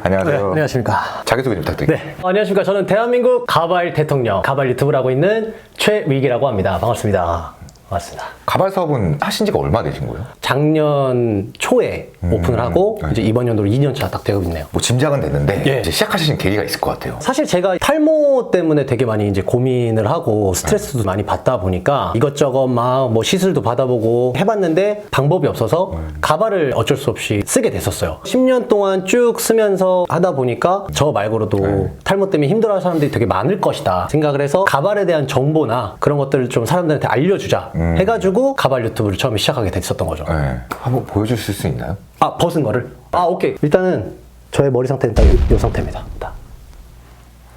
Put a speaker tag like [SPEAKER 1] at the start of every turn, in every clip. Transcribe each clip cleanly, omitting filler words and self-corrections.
[SPEAKER 1] 안녕하세요.
[SPEAKER 2] 네, 안녕하십니까.
[SPEAKER 1] 자기소개 좀 부탁드립니다.
[SPEAKER 2] 네, 안녕하십니까. 저는 대한민국 가발 대통령, 가발 유튜브를 하고 있는 최위기라고 합니다. 반갑습니다. 반갑습니다.
[SPEAKER 1] 가발 사업은 하신 지가 얼마 되신 거예요?
[SPEAKER 2] 작년 초에 오픈을 하고 이제 이번 연도로 2년차 딱 되고 있네요.
[SPEAKER 1] 뭐 짐작은 됐는데
[SPEAKER 2] 예.
[SPEAKER 1] 이제 시작하신 계기가 있을 것 같아요.
[SPEAKER 2] 사실 제가 탈모 때문에 되게 많이 이제 고민을 하고 스트레스도 많이 받다 보니까 이것저것 막 뭐 시술도 받아보고 해봤는데 방법이 없어서 가발을 어쩔 수 없이 쓰게 됐었어요. 10년 동안 쭉 쓰면서 하다 보니까 저 말고도 탈모 때문에 힘들어하는 사람들이 되게 많을 것이다 생각을 해서 가발에 대한 정보나 그런 것들을 좀 사람들한테 알려주자 해가지고 가발 유튜브를 처음에 시작하게 됐었던 거죠.
[SPEAKER 1] 네. 한번 보여주실 수 있나요?
[SPEAKER 2] 아, 벗은 거를? 아, 오케이. 일단은 저의 머리 상태는 딱 요 상태입니다. 딱.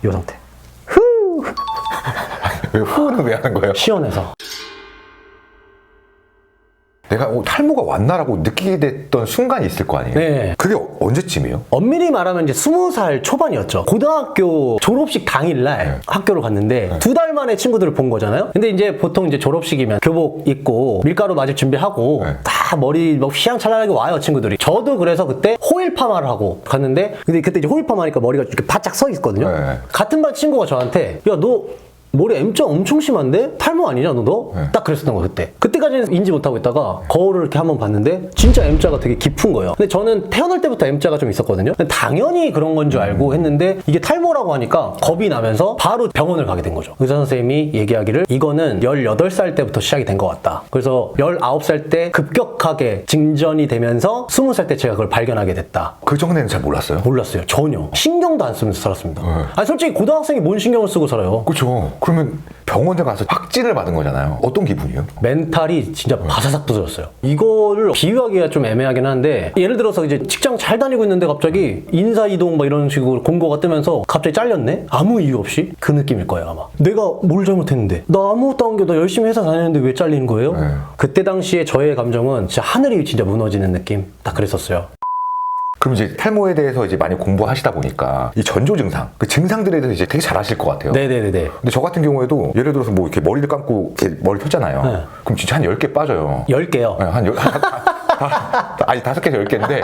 [SPEAKER 2] 요 상태. 후!
[SPEAKER 1] 왜 후는 왜 하는 거예요?
[SPEAKER 2] 시원해서.
[SPEAKER 1] 내가 탈모가 왔나라고 느끼게 됐던 순간이 있을 거 아니에요?
[SPEAKER 2] 네.
[SPEAKER 1] 그게 언제쯤이에요?
[SPEAKER 2] 엄밀히 말하면 이제 20살 초반이었죠. 고등학교 졸업식 당일날 학교를 갔는데 2달 만에 친구들을 본 거잖아요. 근데 이제 보통 이제 졸업식이면 교복 입고 밀가루 맞을 준비하고 다 머리 막 휘황찬란하게 와요, 친구들이. 저도 그래서 그때 호일 파마를 하고 갔는데 근데 그때 이제 호일 파마하니까 머리가 이렇게 바짝 서 있거든요. 같은 반 친구가 저한테 야, 너 머리 M자 엄청 심한데? 탈모 아니냐 너? 딱 그랬었던 거예요 그때. 그때까지는 인지 못하고 있다가 거울을 이렇게 한번 봤는데 진짜 M자가 되게 깊은 거예요. 근데 저는 태어날 때부터 M자가 좀 있었거든요. 당연히 그런 건 줄 알고 했는데 이게 탈모라고 하니까 겁이 나면서 바로 병원을 가게 된 거죠. 의사 선생님이 얘기하기를 이거는 18살 때부터 시작이 된 것 같다. 그래서 19살 때 급격하게 증전이 되면서 20살 때 제가 그걸 발견하게 됐다.
[SPEAKER 1] 그 전에는 잘 몰랐어요?
[SPEAKER 2] 몰랐어요. 전혀. 신경도 안 쓰면서 살았습니다. 아니 솔직히 고등학생이 뭔 신경을 쓰고 살아요.
[SPEAKER 1] 그렇죠. 그러면 병원에 가서 확진을 받은 거잖아요. 어떤 기분이에요?
[SPEAKER 2] 멘탈이 진짜 바사삭 부서졌어요. 이거를 비유하기가 좀 애매하긴 한데 예를 들어서 이제 직장 잘 다니고 있는데 갑자기 인사이동 막 이런 식으로 공고가 뜨면서 갑자기 잘렸네? 아무 이유 없이? 그 느낌일 거예요 아마. 내가 뭘 잘못했는데? 나 아무것도 안 게 나 열심히 회사 다녔는데 왜 잘리는 거예요? 그때 당시에 저의 감정은 진짜 하늘이 진짜 무너지는 느낌? 딱 그랬었어요.
[SPEAKER 1] 그럼 이제 탈모에 대해서 이제 많이 공부하시다 보니까 이 전조 증상, 그 증상들에 대해서 이제 되게 잘 아실 것 같아요.
[SPEAKER 2] 네네네네.
[SPEAKER 1] 근데 저 같은 경우에도 예를 들어서 뭐 이렇게 머리를 감고 이렇게 머리 폈잖아요. 그럼 진짜 한 10개 빠져요.
[SPEAKER 2] 10개요.
[SPEAKER 1] 네, 아니 5개에서 10개인데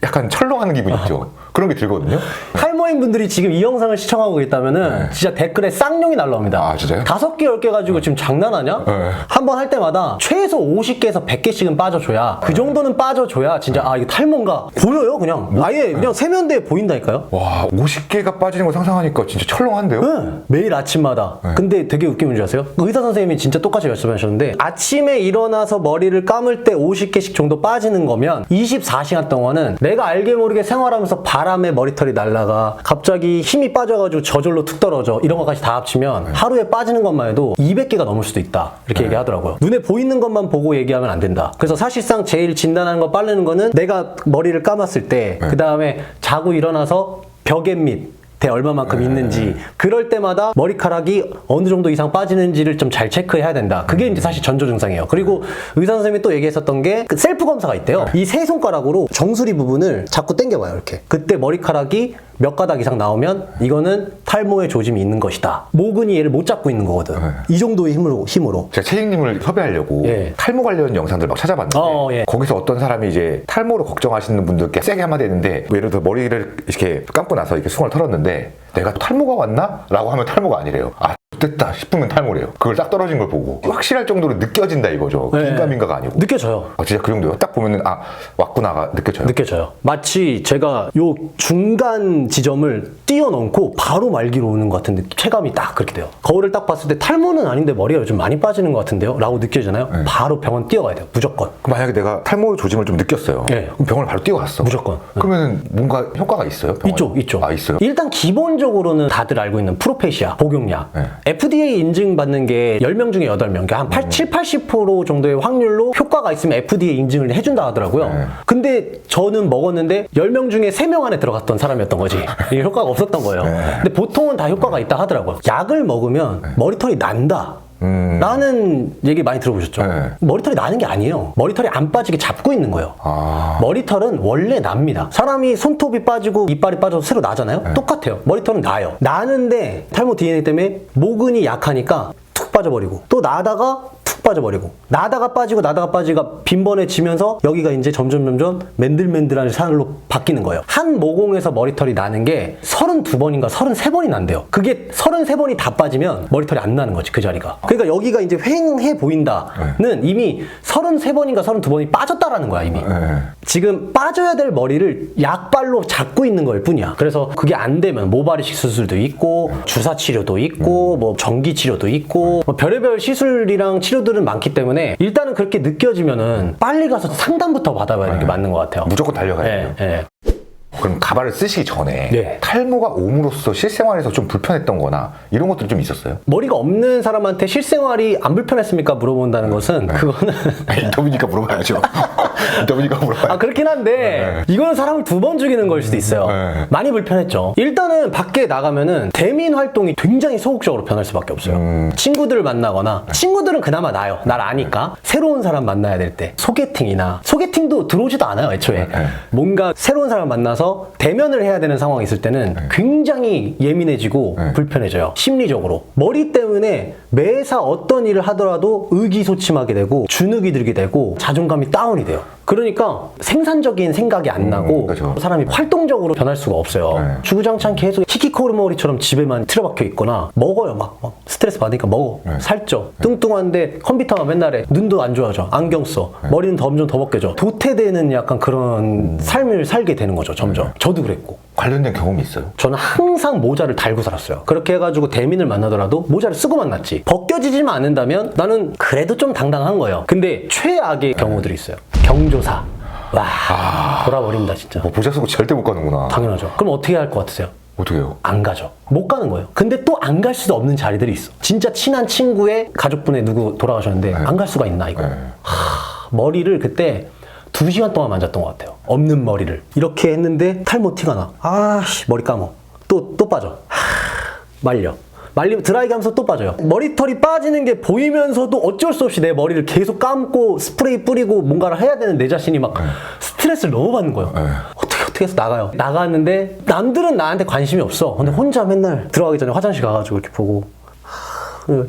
[SPEAKER 1] 약간 철렁하는 기분 있죠. 그런 게 들거든요.
[SPEAKER 2] 탈모인 분들이 지금 이 영상을 시청하고 있다면은 진짜 댓글에 쌍용이 날라옵니다.
[SPEAKER 1] 아, 진짜요?
[SPEAKER 2] 5개, 10개 가지고 지금 장난하냐? 한 번 할 때마다 최소 50개에서 100개씩은 빠져줘야 그 정도는 빠져줘야 진짜 아 이게 탈모인가 보여요 그냥 아예 그냥 세면대에 보인다니까요.
[SPEAKER 1] 와 50개가 빠지는 거 상상하니까 진짜 철렁한데요?
[SPEAKER 2] 네. 매일 아침마다. 근데 되게 웃긴 문제 아세요? 의사 선생님이 진짜 똑같이 말씀하셨는데 아침에 일어나서 머리를 감을 때 50개씩 정도 빠지는 거면 24시간 동안은 내가 알게 모르게 생활하면서 바람에 머리털이 날아가 갑자기 힘이 빠져가지고 저절로 툭 떨어져 이런 것까지 다 합치면 하루에 빠지는 것만 해도 200개가 넘을 수도 있다 이렇게 얘기하더라고요. 눈에 보이는 것만 보고 얘기하면 안 된다. 그래서 사실상 제일 진단하는 거 빠르는 거는 내가 머리를 감았을 때 그 다음에 자고 일어나서 벽에 밑에 얼마만큼 있는지 그럴 때마다 머리카락이 어느 정도 이상 빠지는지를 좀 잘 체크해야 된다. 그게 이제 사실 전조 증상이에요. 그리고 의사 선생님이 또 얘기했었던 게 그 셀프 검사가 있대요. 이 세 손가락으로 정수리 부분을 자꾸 당겨봐요 이렇게. 그때 머리카락이 몇 가닥 이상 나오면 이거는 탈모의 조짐이 있는 것이다. 모근이 얘를 못 잡고 있는 거거든. 이 정도의 힘으로.
[SPEAKER 1] 제가 채익님을 섭외하려고 탈모 관련 영상들 막 찾아봤는데 거기서 어떤 사람이 이제 탈모를 걱정하시는 분들께 세게 한마디 했는데 뭐 예를 들어 머리를 이렇게 감고 나서 이렇게 숭을 털었는데 내가 탈모가 왔나? 라고 하면 탈모가 아니래요. 아 됐다 싶으면 탈모래요. 그걸 딱 떨어진 걸 보고 확실할 정도로 느껴진다 이거죠. 긴가민가가 아니고.
[SPEAKER 2] 느껴져요.
[SPEAKER 1] 아, 진짜 그 정도요. 딱 보면은 아 왔구나가 느껴져요.
[SPEAKER 2] 느껴져요. 마치 제가 요 중간 지점을 뛰어넘고 바로 말기로 오는 것 같은 느낌, 체감이 딱 그렇게 돼요. 거울을 딱 봤을 때 탈모는 아닌데 머리가 요즘 많이 빠지는 것 같은데요? 라고 느껴지잖아요. 바로 병원 뛰어가야 돼요. 무조건.
[SPEAKER 1] 그럼 만약에 내가 탈모 조짐을 좀 느꼈어요. 그럼 병원을 바로 뛰어갔어.
[SPEAKER 2] 무조건.
[SPEAKER 1] 그러면은 뭔가 효과가 있어요? 병원에?
[SPEAKER 2] 있죠.
[SPEAKER 1] 아 있어요?
[SPEAKER 2] 일단 기본적으로는 다들 알고 있는 프로페시아 복용약. FDA 인증받는 게 10명 중에 8명, 그러니까 한 7, 80% 정도의 확률로 효과가 있으면 FDA 인증을 해준다 하더라고요. 근데 저는 먹었는데 10명 중에 3명 안에 들어갔던 사람이었던 거지. 이게 효과가 없었던 거예요. 근데 보통은 다 효과가 있다 하더라고요. 약을 먹으면 머리털이 난다. 라는 얘기 많이 들어보셨죠? 머리털이 나는 게 아니에요. 머리털이 안 빠지게 잡고 있는 거예요. 머리털은 원래 납니다. 사람이 손톱이 빠지고 이빨이 빠져서 새로 나잖아요? 똑같아요. 머리털은 나요. 나는데 탈모 DNA 때문에 모근이 약하니까 툭 빠져버리고 또 나다가 툭 빠져버리고 나다가 빠지가 빈번해지면서 여기가 이제 점점 맨들맨들한 산으로 바뀌는 거예요. 한 모공에서 머리털이 나는 게 32번인가 33번이 난대요. 그게 33번이 다 빠지면 머리털이 안 나는 거지, 그 자리가. 그러니까 여기가 이제 휑해 보인다는 이미 33번인가 32번이 빠졌다라는 거야, 이미. 지금 빠져야 될 머리를 약발로 잡고 있는 거일 뿐이야. 그래서 그게 안 되면 모발이식 수술도 있고 주사 치료도 있고 뭐 전기 치료도 있고 뭐 별의별 시술이랑 치료들은 많기 때문에 일단은 그렇게 느껴지면은 빨리 가서 상담부터 받아봐야 되는 게 맞는 것 같아요.
[SPEAKER 1] 무조건 달려가야 돼요.
[SPEAKER 2] 네.
[SPEAKER 1] 그럼 가발을 쓰시기 전에
[SPEAKER 2] 네.
[SPEAKER 1] 탈모가 옴으로써 실생활에서 좀 불편했던 거나 이런 것들이 좀 있었어요?
[SPEAKER 2] 머리가 없는 사람한테 실생활이 안 불편했습니까? 물어본다는 것은 그거는
[SPEAKER 1] 인터뷰니까 물어봐야죠. 인터뷰니까 물어봐야죠.
[SPEAKER 2] 그렇긴 한데 이거는 사람을 두 번 죽이는 걸 수도 있어요. 많이 불편했죠. 일단은 밖에 나가면은 대민 활동이 굉장히 소극적으로 변할 수밖에 없어요. 친구들을 만나거나 친구들은 그나마 나요. 날 아니까. 새로운 사람 만나야 될 때 소개팅도 들어오지도 않아요, 애초에. 뭔가 새로운 사람 만나서 대면을 해야 되는 상황이 있을 때는 굉장히 예민해지고 불편해져요. 심리적으로. 머리 때문에 매사 어떤 일을 하더라도 의기소침하게 되고 주눅이 들게 되고 자존감이 다운이 돼요. 그러니까 생산적인 생각이 안 나고
[SPEAKER 1] 그렇죠.
[SPEAKER 2] 사람이 활동적으로 변할 수가 없어요. 주구장창 계속 히키코모리처럼 집에만 틀어박혀 있거나 먹어요. 막 스트레스 받으니까 먹어. 살쪄. 뚱뚱한데 컴퓨터만 맨날 해. 눈도 안 좋아져. 안경 써. 머리는 점점 더 벗겨져. 도태되는 약간 그런 삶을 살게 되는 거죠. 점점. 저도 그랬고.
[SPEAKER 1] 관련된 경험이 있어요?
[SPEAKER 2] 저는 항상 모자를 달고 살았어요. 그렇게 해가지고 대민을 만나더라도 모자를 쓰고 만났지. 벗겨지지만 않는다면 나는 그래도 좀 당당한 거예요. 근데 최악의 경우들이 있어요. 경조사. 와, 돌아버린다 진짜.
[SPEAKER 1] 모자 쓰고 절대 못 가는구나.
[SPEAKER 2] 당연하죠. 그럼 어떻게 할 것 같으세요?
[SPEAKER 1] 어떻게 해요?
[SPEAKER 2] 안 가죠. 못 가는 거예요. 근데 또 안 갈 수도 없는 자리들이 있어. 진짜 친한 친구의 가족분의 누구 돌아가셨는데 안 갈 수가 있나 이거. 머리를 그때 2시간 동안 만졌던 것 같아요. 없는 머리를. 이렇게 했는데 탈모 티가 나. 아씨, 머리 감어. 또 빠져. 말려. 말리면 드라이기 하면서 또 빠져요. 머리털이 빠지는 게 보이면서도 어쩔 수 없이 내 머리를 계속 감고 스프레이 뿌리고 뭔가를 해야 되는 내 자신이 막 스트레스를 너무 받는 거예요. 어떻게 해서 나가요. 나갔는데 남들은 나한테 관심이 없어. 근데 혼자 맨날 들어가기 전에 화장실 가가지고 이렇게 보고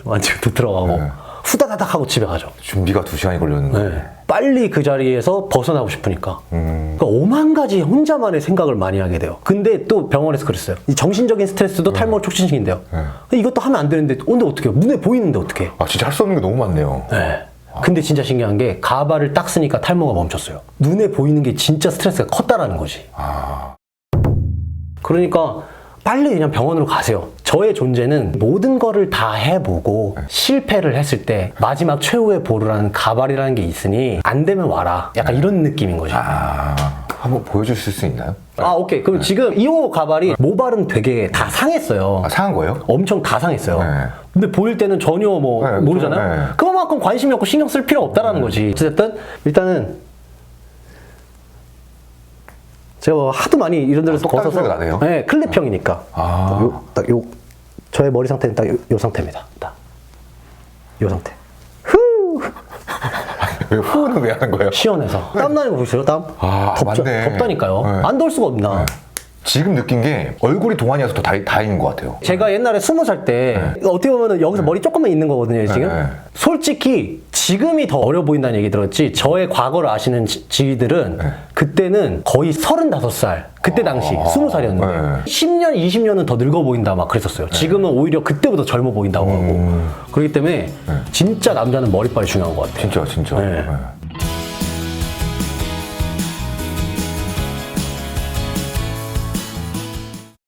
[SPEAKER 2] 만지고 들어가고 후다다닥 하고 집에 가죠.
[SPEAKER 1] 준비가 2시간이 걸렸는데.
[SPEAKER 2] 빨리 그 자리에서 벗어나고 싶으니까. 그러니까 오만 가지 혼자만의 생각을 많이 하게 돼요. 근데 또 병원에서 그랬어요. 이 정신적인 스트레스도 탈모 촉진시킨대요. 이것도 하면 안 되는데 어떻게 해요? 눈에 보이는데 어떻게 해?
[SPEAKER 1] 진짜 할 수 없는 게 너무 많네요.
[SPEAKER 2] 근데 진짜 신기한 게 가발을 딱 쓰니까 탈모가 멈췄어요. 눈에 보이는 게 진짜 스트레스가 컸다라는 거지. 그러니까 빨리 그냥 병원으로 가세요. 저의 존재는 모든 거를 다 해보고 실패를 했을 때 마지막 최후의 보루라는 가발이라는 게 있으니 안 되면 와라. 약간 이런 느낌인 거죠.
[SPEAKER 1] 한번 보여주실 수 있나요?
[SPEAKER 2] 오케이. 그럼 지금 2호 가발이 모발은 되게 다 상했어요.
[SPEAKER 1] 상한 거예요?
[SPEAKER 2] 엄청 다 상했어요. 근데 보일 때는 전혀 모르잖아요. 그만큼 관심이 없고 신경 쓸 필요 없다라는 거지. 어쨌든 일단은 제가 하도 많이 이런 데서 벗어서
[SPEAKER 1] 나네요.
[SPEAKER 2] 클립형이니까 저의 머리 상태는 딱 요 상태입니다. 딱 요 상태.
[SPEAKER 1] 왜 후는 왜 하는 거예요?
[SPEAKER 2] 시원해서 땀 나는 거 보이세요? 땀?
[SPEAKER 1] 맞네.
[SPEAKER 2] 덥다니까요. 안 더울 수가 없나.
[SPEAKER 1] 지금 느낀 게 얼굴이 동안이어서 더 다행인 것 같아요.
[SPEAKER 2] 제가 옛날에 20살 때 어떻게 보면 여기서 머리 조금만 있는 거거든요, 지금. 솔직히 지금이 더 어려 보인다는 얘기 들었지 저의 과거를 아시는 지들은 그때는 거의 35살 그때 당시 20살이었는데 10년, 20년은 더 늙어 보인다 막 그랬었어요. 지금은 오히려 그때보다 젊어 보인다고 하고 그렇기 때문에 진짜 남자는 머리빨이 중요한 것 같아요.
[SPEAKER 1] 진짜.